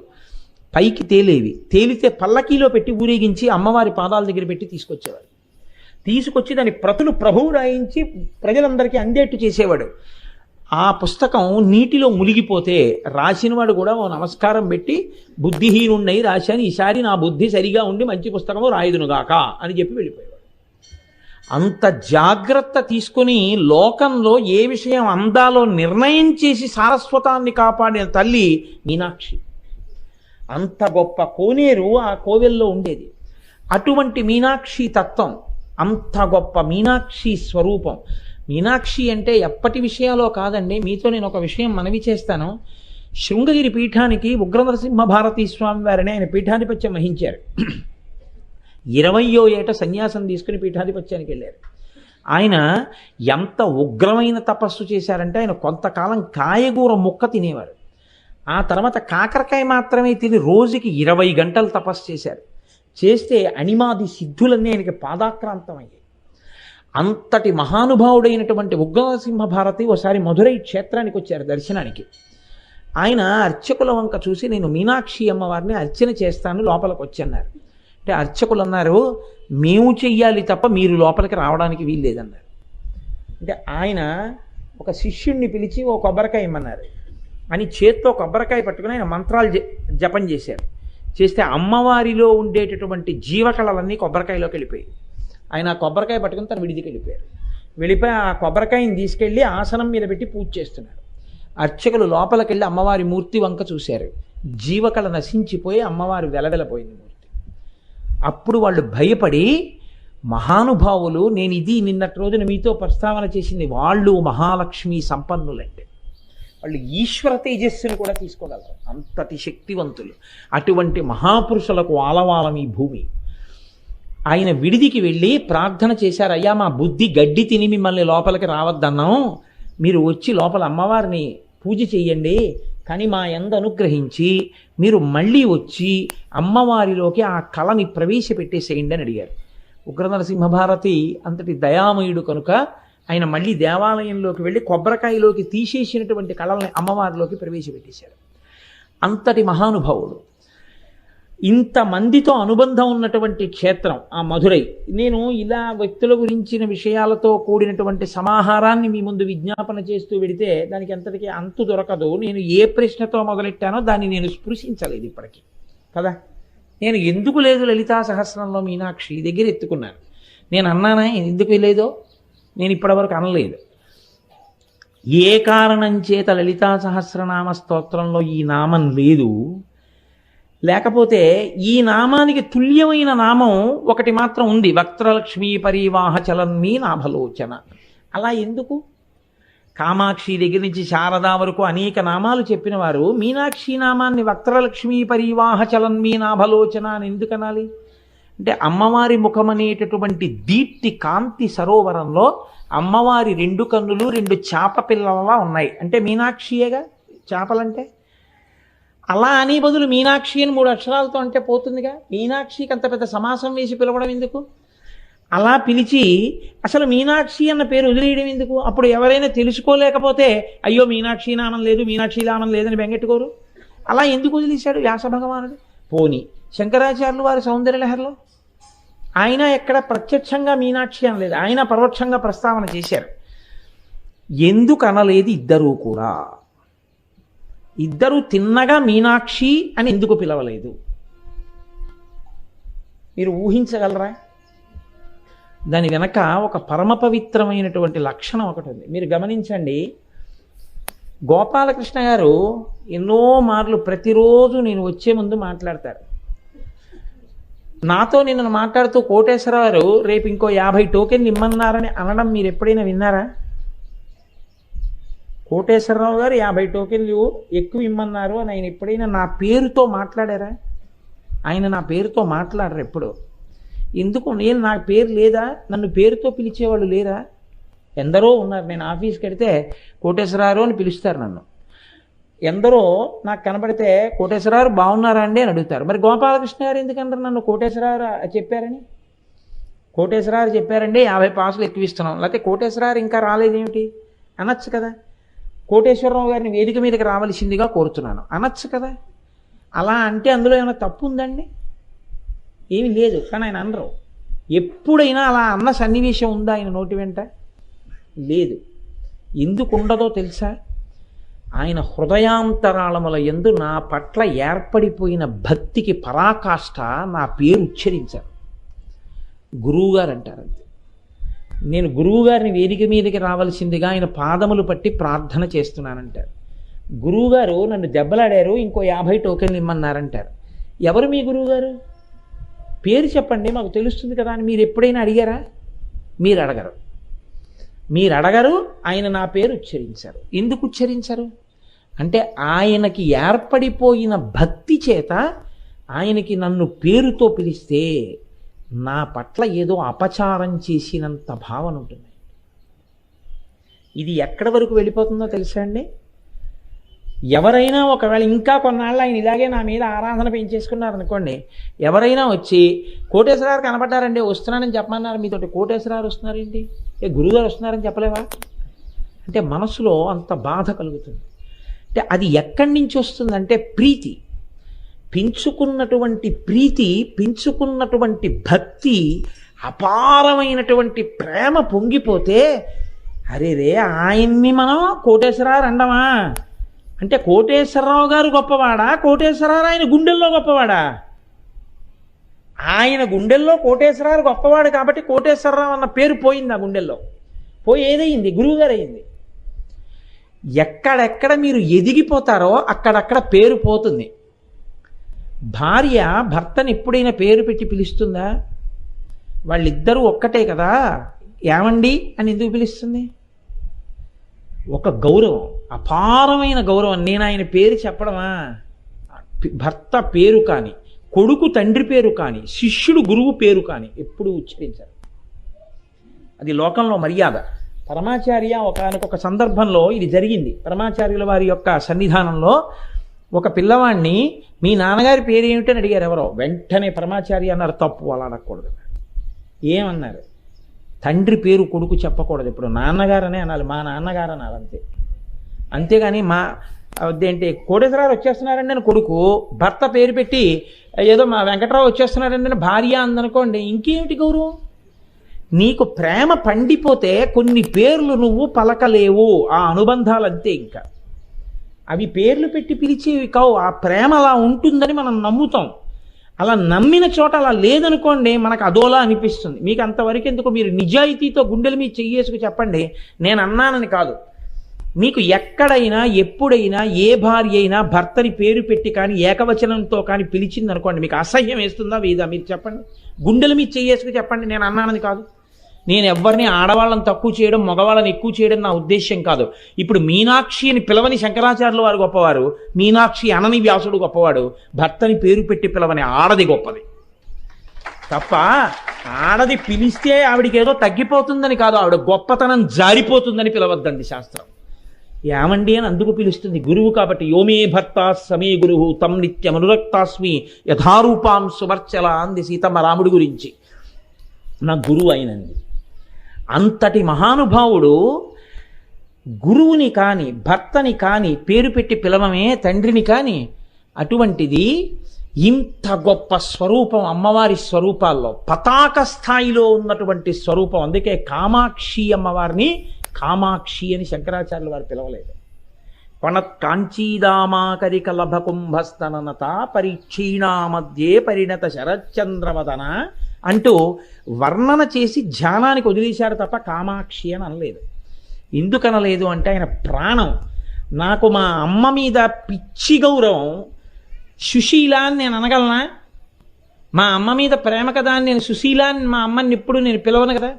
పైకి తేలేవి. తేలితే పల్లకీలో పెట్టి ఊరేగించి అమ్మవారి పాదాల దగ్గర పెట్టి తీసుకొచ్చేవాడు. తీసుకొచ్చి దాని ప్రతులు ప్రభువు రాయించి ప్రజలందరికీ అందేట్టు చేసేవాడు. ఆ పుస్తకం నీటిలో మునిగిపోతే రాసినవాడు కూడా ఓ నమస్కారం పెట్టి, బుద్ధిహీనున్నై రాశాను, ఈసారి నా బుద్ధి సరిగా ఉండి మంచి పుస్తకము రాయుదునుగాక అని చెప్పి వెళ్ళిపోయేవాడు. అంత జాగ్రత్త తీసుకుని లోకంలో ఏ విషయం అందాలో నిర్ణయం చేసి సారస్వతాన్ని కాపాడిన తల్లి మీనాక్షి. అంత గొప్ప కోనేరు ఆ కోవెల్లో ఉండేది. అటువంటి మీనాక్షి తత్వం, అంత గొప్ప మీనాక్షి స్వరూపం. మీనాక్షి అంటే ఎప్పటి విషయాలో కాదండి. మీతో నేను ఒక విషయం మనవి చేస్తాను. శృంగగిరి పీఠానికి ఉగ్రనరసింహ భారతీ స్వామి వారిని ఆయన పీఠాధిపత్యం వహించారు. 20వ ఏట సన్యాసం తీసుకుని పీఠాధిపత్యానికి వెళ్ళారు. ఆయన ఎంత ఉగ్రమైన తపస్సు చేశారంటే, ఆయన కొంతకాలం కాయగూర ముక్క తినేవారు. ఆ తర్వాత కాకరకాయ మాత్రమే తిని రోజుకి 20 గంటలు తపస్సు చేశారు. చేస్తే అణిమాది సిద్ధులన్నీ ఆయనకి పాదాక్రాంతం అయ్యాయి. అంతటి మహానుభావుడైనటువంటి ఉగ్రనరసింహ భారతి ఒకసారి మధురై క్షేత్రానికి వచ్చారు దర్శనానికి. ఆయన అర్చకుల వంక చూసి, నేను మీనాక్షి అమ్మవారిని అర్చన చేస్తాను, లోపలికి వచ్చన్నారు. అంటే అర్చకులు అన్నారు, మేము చెయ్యాలి తప్ప మీరు లోపలికి రావడానికి వీల్లేదన్నారు. అంటే ఆయన ఒక శిష్యుణ్ణి పిలిచి ఓ కొబ్బరికాయ ఇమ్మన్నారు. అని చేత్తో కొబ్బరికాయ పట్టుకుని ఆయన మంత్రాలు జపం చేశారు. చేస్తే అమ్మవారిలో ఉండేటటువంటి జీవకళలన్నీ కొబ్బరికాయలోకి వెళ్ళిపోయాయి. ఆయన ఆ కొబ్బరికాయ పట్టుకుని తను విడిదికి వెళ్ళిపోయారు. వెళ్ళిపోయి ఆ కొబ్బరికాయని తీసుకెళ్ళి ఆసనం మీద పెట్టి పూజ చేస్తున్నారు. అర్చకులు లోపలికి వెళ్ళి అమ్మవారి మూర్తి వంక చూశారు. జీవకళ నశించిపోయి అమ్మవారు వెలవెలపోయింది మూర్తి. అప్పుడు వాళ్ళు భయపడి, మహానుభావులు, నేను ఇది నిన్నటి రోజున మీతో ప్రస్తావన చేసింది, వాళ్ళు మహాలక్ష్మి సంపన్నులంటే వాళ్ళు ఈశ్వర తేజస్సును కూడా తీసుకోగలరు, అంతటి శక్తివంతులు. అటువంటి మహాపురుషులకు ఆలవాలం ఈ భూమి. ఆయన విడిదికి వెళ్ళి ప్రార్థన చేశారు, అయ్యా మా బుద్ధి గడ్డి తిని మిమ్మల్ని లోపలికి రావద్దన్నాం, మీరు వచ్చి లోపల అమ్మవారిని పూజ చెయ్యండి, కానీ మా యందు అనుగ్రహించి మీరు మళ్ళీ వచ్చి అమ్మవారిలోకి ఆ కళని ప్రవేశపెట్టేసేయండి అని అడిగారు. ఉగ్రనరసింహభారతి అంతటి దయామయుడు కనుక ఆయన మళ్ళీ దేవాలయంలోకి వెళ్ళి కొబ్బరికాయలోకి తీసేసినటువంటి కళల్ని అమ్మవారిలోకి ప్రవేశపెట్టేశారు. అంతటి మహానుభావుడు. ఇంతమందితో అనుబంధం ఉన్నటువంటి క్షేత్రం ఆ మధురై. నేను ఇలా వ్యక్తుల గురించిన విషయాలతో కూడినటువంటి సమాహారాన్ని మీ ముందు విజ్ఞాపన చేస్తూ వెడితే దానికి ఎంతటికీ అంతు దొరకదు. నేను ఏ ప్రశ్నతో మొదలెట్టానో దాన్ని నేను స్పృశించలేదు ఇప్పటికీ కదా. నేను ఎందుకు లేదు లలితా సహస్రంలో మీనాక్షి దగ్గర ఎత్తుకున్నాను. నేను అన్నానా ఎందుకు లేదో? నేను ఇప్పటివరకు అనలేదు. ఏ కారణం చేత లలితా సహస్రనామ స్తోత్రంలో ఈ నామం లేదు, లేకపోతే ఈ నామానికి తుల్యమైన నామం ఒకటి మాత్రం ఉంది, వక్త్రలక్ష్మీ పరివాహ చలన్మీ నాభలోచన. అలా ఎందుకు? కామాక్షి దగ్గర నుంచి శారదా వరకు అనేక నామాలు చెప్పిన వారు మీనాక్షి నామాన్ని వక్త్రలక్ష్మీ పరివాహ చలన్మీ నాభలోచన అని ఎందుకు అనాలి? అంటే అమ్మవారి ముఖమనేటటువంటి దీప్తి కాంతి సరోవరంలో అమ్మవారి రెండు కన్నులు రెండు చేప పిల్లలలా ఉన్నాయి. అంటే మీనాక్షియేగా చేపలంటే. అలా అని బదులు మీనాక్షి అని 3 అక్షరాలతో అంటే పోతుందిగా. మీనాక్షికి అంత పెద్ద సమాసం వేసి పిలవడం ఎందుకు? అలా పిలిచి అసలు మీనాక్షి అన్న పేరు వదిలేయడం ఎందుకు? అప్పుడు ఎవరైనా తెలుసుకోలేకపోతే అయ్యో మీనాక్షి నామం లేదు, మీనాక్షి నామం లేదని బెంగెట్టుకోరు. అలా ఎందుకు వదిలేశాడు వ్యాస భగవానుడు? పోని శంకరాచార్యులు వారి సౌందర్యలహరిలో ఆయన ఎక్కడ ప్రత్యక్షంగా మీనాక్షి అనలేదు, ఆయన పరోక్షంగా ప్రస్తావన చేశారు. ఎందుకు అనలేదు ఇద్దరూ కూడా? ఇద్దరు తిన్నగా మీనాక్షి అని ఎందుకు పిలవలేదు? మీరు ఊహించగలరా? దాని వెనక ఒక పరమ పవిత్రమైనటువంటి లక్షణం ఒకటి ఉంది. మీరు గమనించండి, గోపాలకృష్ణ గారు ఎన్నో మార్లు ప్రతిరోజు నేను వచ్చే ముందు మాట్లాడతారు. నాతో నిన్ను మాట్లాడుతూ కోటేశ్వరరావు రేపు ఇంకో 50 టోకెన్లు ఇమ్మన్నారని అనడం మీరు ఎప్పుడైనా విన్నారా? కోటేశ్వరరావు గారు 50 టోకెన్లు ఎక్కువ ఇమ్మన్నారు అని ఆయన ఎప్పుడైనా నా పేరుతో మాట్లాడారా? ఆయన నా పేరుతో మాట్లాడరు ఎప్పుడు. ఎందుకు? నేను నా పేరు లేదా? నన్ను పేరుతో పిలిచేవాళ్ళు లేరా? ఎందరో ఉన్నారు. నేను ఆఫీస్కి వెడితే కోటేశ్వరరావు అని పిలుస్తారు నన్ను. ఎందరో నాకు కనబడితే కోటేశ్వరరావు బాగున్నారా అండి అని అడుగుతారు. మరి గోపాలకృష్ణ గారు ఎందుకంటారు నన్ను కోటేశ్వరరావు చెప్పారని? కోటేశ్వరరావు చెప్పారండి 50 పాసులు ఎక్కువ ఇస్తున్నాం, లేకపోతే కోటేశ్వరరావు ఇంకా రాలేదేమిటి అనొచ్చు కదా. కోటేశ్వరరావు గారిని వేదిక మీదకి రావాల్సిందిగా కోరుతున్నాను అనొచ్చు కదా. అలా అంటే అందులో ఏమైనా తప్పు ఉందండి? ఏమీ లేదు. కానీ ఆయన అనరు. ఎప్పుడైనా అలా అన్న సన్నివేశం ఉందా ఆయన నోటి వెంట? లేదు. ఎందుకు ఉండదో తెలుసా? ఆయన హృదయాంతరాళముల యందు నా పట్ల ఏర్పడిపోయిన భక్తికి పరాకాష్ఠ నా పేరు ఉచ్చరించారు. గురువుగారు అంటారు అంతే. నేను గురువుగారిని వేదిక మీదకి రావాల్సిందిగా ఆయన పాదములు పట్టి ప్రార్థన చేస్తున్నానంటారు. గురువుగారు నన్ను దెబ్బలాడారు, ఇంకో 50 టోకెన్లు ఇమ్మన్నారంటారు. ఎవరు మీ గురువుగారు? పేరు చెప్పండి మాకు తెలుస్తుంది కదా అని మీరు ఎప్పుడైనా అడిగారా? మీరు అడగరు. మీరు అడగరు. ఆయన నా పేరు ఉచ్చరించారు. ఎందుకు ఉచ్చరించారు? అంటే ఆయనకి ఏర్పడిపోయిన భక్తి చేత ఆయనకి నన్ను పేరుతో పిలిస్తే నా పట్ల ఏదో అపచారం చేసినంత భావన ఉంటుంది. ఇది ఎక్కడి వరకు వెళ్ళిపోతుందో తెలుసా అండి? ఎవరైనా ఒకవేళ ఇంకా కొన్నాళ్ళు ఆయన ఇలాగే నా మీద ఆరాధన పెంచేసుకున్నారనుకోండి, ఎవరైనా వచ్చి కోటేశ్వరరావు కనబడ్డారండి వస్తున్నానని చెప్పమన్నారు, మీతోటి కోటేశ్వరరావు వస్తున్నారేంటి? గురువుగారు వస్తున్నారని చెప్పలేవా అంటే మనసులో అంత బాధ కలుగుతుంది. అంటే అది ఎక్కడి నుంచి వస్తుందంటే ప్రీతి, పెంచుకున్నటువంటి ప్రీతి, పెంచుకున్నటువంటి భక్తి, అపారమైనటువంటి ప్రేమ పొంగిపోతే అరే రే ఆయన్ని మనం కోటేశ్వరరావు అండమా అంటే కోటేశ్వరరావు గారు గొప్పవాడా, కోటేశ్వరరావు ఆయన గుండెల్లో గొప్పవాడా? ఆయన గుండెల్లో కోటేశ్వరరావు గొప్పవాడు కాబట్టి కోటేశ్వరరావు అన్న పేరు పోయింది. ఆ గుండెల్లో పోయి ఏదయింది? గురువుగారు అయింది. ఎక్కడెక్కడ మీరు ఎదిగిపోతారో అక్కడక్కడ పేరు పోతుంది. భార్య భర్తని ఎప్పుడైనా పేరు పెట్టి పిలుస్తుందా? వాళ్ళిద్దరూ ఒక్కటే కదా, ఏమండి అని ఎందుకు పిలుస్తుంది? ఒక గౌరవం, అపారమైన గౌరవం. నేను ఆయన పేరు చెప్పడమా? భర్త పేరు కానీ, కొడుకు తండ్రి పేరు కానీ, శిష్యుడు గురువు పేరు కానీ ఎప్పుడు ఉచ్చరించారు. అది లోకంలో మర్యాద. పరమాచార్య ఒకానొక సందర్భంలో ఇది జరిగింది. పరమాచార్యుల వారి యొక్క సన్నిధానంలో ఒక పిల్లవాడిని మీ నాన్నగారి పేరు ఏమిటని అడిగారు ఎవరో. వెంటనే పరమాచార్య అన్నారు, తప్పు, అలా అనకూడదు. ఏమన్నారు? తండ్రి పేరు కొడుకు చెప్పకూడదు, ఇప్పుడు నాన్నగారనే అనాలి, మా నాన్నగారు అనాలి అంతే. అంతేగాని మా అదేంటి కోటేశ్వరరావు వచ్చేస్తున్నారండి అని కొడుకు, భర్త పేరు పెట్టి ఏదో మా వెంకటరావు వచ్చేస్తున్నారండి అని భార్య అందనుకోండి, ఇంకేమిటి గౌరవం? నీకు ప్రేమ పండిపోతే కొన్ని పేర్లు నువ్వు పలకలేవు, ఆ అనుబంధాలు అంతే. ఇంకా అవి పేర్లు పెట్టి పిలిచేవి కావు. ఆ ప్రేమ అలా ఉంటుందని మనం నమ్ముతాం. అలా నమ్మిన చోట అలా లేదనుకోండి, మనకు అదోలా అనిపిస్తుంది. మీకు అంతవరకు ఎందుకు, మీరు నిజాయితీతో గుండెల మీద చెయ్యేసుకు చెప్పండి, నేను అన్నానని కాదు. మీకు ఎక్కడైనా ఎప్పుడైనా ఏ భార్య అయినా భర్తని పేరు పెట్టి కానీ ఏకవచనంతో కానీ పిలిచింది అనుకోండి, మీకు అసహ్యం వేస్తుందా వేదా? మీరు చెప్పండి, గుండెల మీద చెయ్యేసుకు చెప్పండి, నేను అన్నానని కాదు. నేను ఎవరిని ఆడవాళ్ళని తక్కువ చేయడం, మగవాళ్ళని ఎక్కువ చేయడం నా ఉద్దేశ్యం కాదు. ఇప్పుడు మీనాక్షి అని పిలవని శంకరాచార్యుల వారు గొప్పవారు, మీనాక్షి అనని వ్యాసుడు గొప్పవాడు. భర్తని పేరు పెట్టి పిలవని ఆడది గొప్పది తప్ప, ఆడది పిలిస్తే ఆవిడికి ఏదో తగ్గిపోతుందని కాదు, ఆవిడ గొప్పతనం జారిపోతుందని పిలవద్దండి శాస్త్రం. ఏమండి అని అందుకు పిలుస్తుంది గురువు కాబట్టి. యోమే భర్త సమీ గురువు తం నిత్యమనురక్తాస్మి యథారూపాం సువర్చల అంది సీతమ్మ రాముడి గురించి. నా గురువు అయినంది. అంతటి మహానుభావుడు గురువుని కానీ భర్తని కానీ పేరు పెట్టి పిలవమే, తండ్రిని కానీ. అటువంటిది ఇంత గొప్ప స్వరూపం అమ్మవారి స్వరూపాల్లో పతాక స్థాయిలో ఉన్నటువంటి స్వరూపం. అందుకే కామాక్షి అమ్మవారిని కామాక్షి అని శంకరాచార్యుల వారు పిలవలేదు. పణత్ కాంచీదామాకరిక లభకుంభస్తననత పరీక్షీణా మధ్యే పరిణత శరచంద్రవదన అంటూ వర్ణన చేసి ధ్యానానికి వదిలేశారు తప్ప కామాక్షి అని అనలేదు. ఎందుకనలేదు అంటే ఆయన ప్రాణం. నాకు మా అమ్మ మీద పిచ్చి గౌరవం, సుశీల అని నేను అనగలనా? మా అమ్మ మీద ప్రేమ కదా అని నేను సుశీల అని మా అమ్మని ఎప్పుడు నేను పిలవను కదా.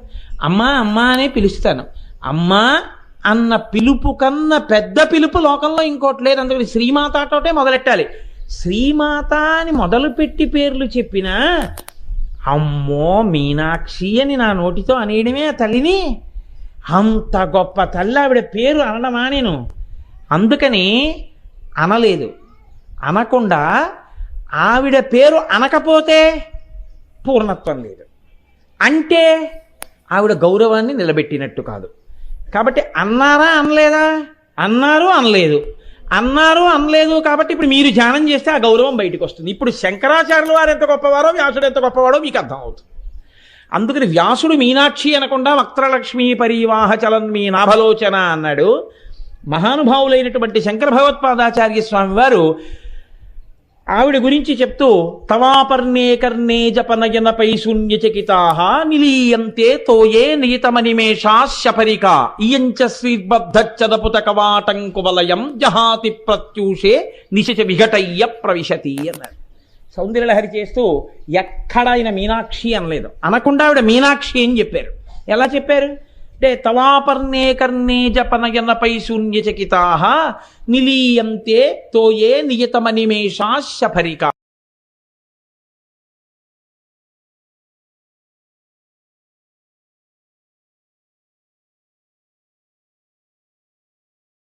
అమ్మా అమ్మా అనే పిలుస్తాను. అమ్మా అన్న పిలుపు కన్నా పెద్ద పిలుపు లోకంలో ఇంకోటి లేదు. అందుకని శ్రీమాతతోటే మొదలెట్టాలి. శ్రీమాత అని మొదలుపెట్టి పేర్లు చెప్పినా అమ్మో మీనాక్షి అని నా నోటితో అనేయడమే తల్లిని. అంత గొప్ప తల్లి ఆవిడ పేరు అనడమా నేను? అందుకని అనలేదు. అనకుండా ఆవిడ పేరు అనకపోతే పూర్ణత్వం లేదు, అంటే ఆవిడ గౌరవాన్ని నిలబెట్టినట్టు కాదు. కాబట్టి అన్నారా అనలేదా? అన్నారు అనలేదు, అన్నారు అనలేదు. కాబట్టి ఇప్పుడు మీరు ధ్యానం చేస్తే ఆ గౌరవం బయటకు వస్తుంది. ఇప్పుడు శంకరాచార్యుల వారు ఎంత గొప్పవారో వ్యాసుడు ఎంత గొప్పవాడో మీకు అర్థం అవుతుంది. అందుకని వ్యాసుడు మీనాక్షి అనకుండా వక్త్రలక్ష్మీ పరివాహ చలన్ మీ నాభలోచన అన్నాడు. మహానుభావులైనటువంటి శంకర భగవత్పాదాచార్య స్వామి వారు ఆవిడ గురించి చెప్తూ తవాపర్ణే కర్ణే జపనయనపై శూన్యచకితాః నిలీయంతే తోయే నియతమనిమేషాశపరిక ఇయంచ శ్రీబద్ధచ్చదపుత కవాటంకువలయం జహాతి ప్రత్యూషే నిశచ విఘటయ్య ప్రవిశతి అన్నాడు. సౌందర్యలహరి చేస్తూ ఎక్కడ ఆయన మీనాక్షి అనలేదు. అనకుండా ఆవిడ మీనాక్షి అని చెప్పారు. ఎలా చెప్పారు అంటే తవాపర్ణే కర్ణే జపనయనపై శూన్యచకితాః నిలీయంతే తోయే నియతమనిమేషాశపరిక.